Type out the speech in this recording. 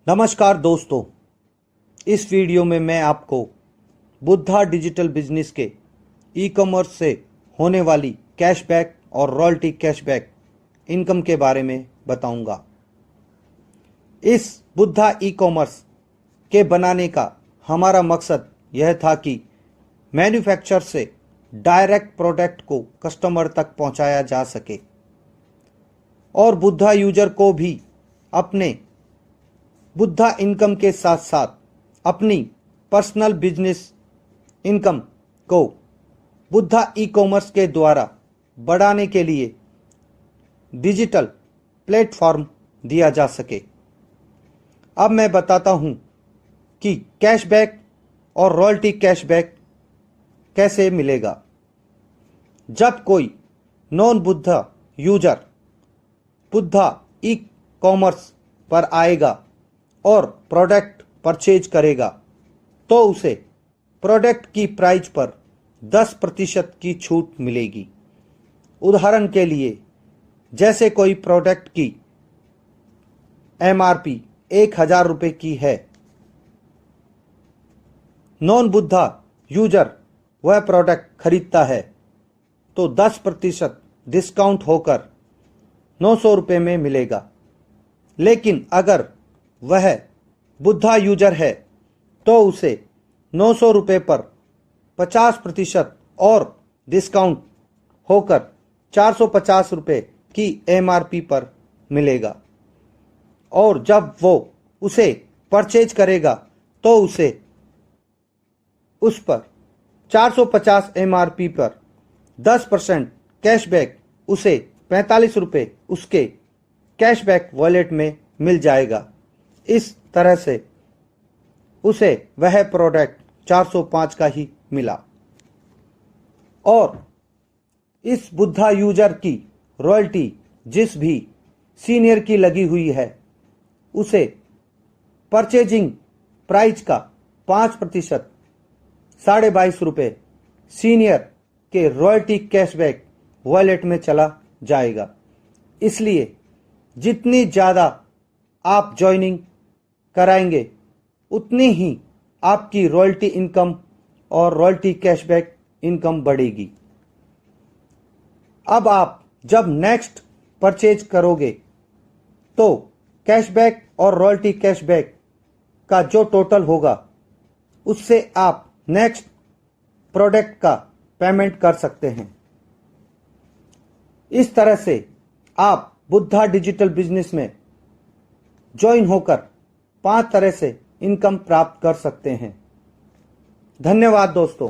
नमस्कार दोस्तों, इस वीडियो में मैं आपको बुद्धा डिजिटल बिजनेस के ई कॉमर्स से होने वाली कैशबैक और रॉयल्टी कैशबैक इनकम के बारे में बताऊंगा। इस बुद्धा ई कॉमर्स के बनाने का हमारा मकसद यह था कि मैन्युफैक्चरर से डायरेक्ट प्रोडक्ट को कस्टमर तक पहुंचाया जा सके और बुद्धा यूजर को भी अपने बुद्धा इनकम के साथ साथ अपनी पर्सनल बिजनेस इनकम को बुद्धा ई कॉमर्स के द्वारा बढ़ाने के लिए डिजिटल प्लेटफॉर्म दिया जा सके। अब मैं बताता हूं कि कैशबैक और रॉयल्टी कैशबैक कैसे मिलेगा। जब कोई non Buddha user Buddha e commerce पर आएगा और प्रोडक्ट परचेज करेगा तो उसे प्रोडक्ट की प्राइस पर 10% की छूट मिलेगी। उदाहरण के लिए, जैसे कोई प्रोडक्ट की MRP 1000 रुपये की है, नॉन बुद्धा यूजर वह प्रोडक्ट खरीदता है तो 10% डिस्काउंट होकर 900 रुपये में मिलेगा। लेकिन अगर वह बुद्धा यूजर है तो उसे 900 रुपये पर 50% और डिस्काउंट होकर 450 रुपये की MRP पर मिलेगा। और जब वो उसे परचेज करेगा तो उसे उस पर 450 MRP पर 10% कैशबैक उसे 45 रुपये उसके कैशबैक वॉलेट में मिल जाएगा। इस तरह से उसे वह प्रोडक्ट 405 का ही मिला। और इस बुद्धा यूजर की रॉयल्टी जिस भी सीनियर की लगी हुई है उसे परचेजिंग प्राइस का 5% 22.5 रुपये सीनियर के रॉयल्टी कैशबैक वॉलेट में चला जाएगा। इसलिए जितनी ज़्यादा आप ज्वाइनिंग कराएंगे उतनी ही आपकी रॉयल्टी इनकम और रॉयल्टी कैशबैक इनकम बढ़ेगी। अब आप जब नेक्स्ट परचेज करोगे तो कैशबैक और रॉयल्टी कैशबैक का जो टोटल होगा उससे आप नेक्स्ट प्रोडक्ट का पेमेंट कर सकते हैं। इस तरह से आप बुद्धा डिजिटल बिजनेस में ज्वाइन होकर 5 तरह से इनकम प्राप्त कर सकते हैं। धन्यवाद दोस्तों।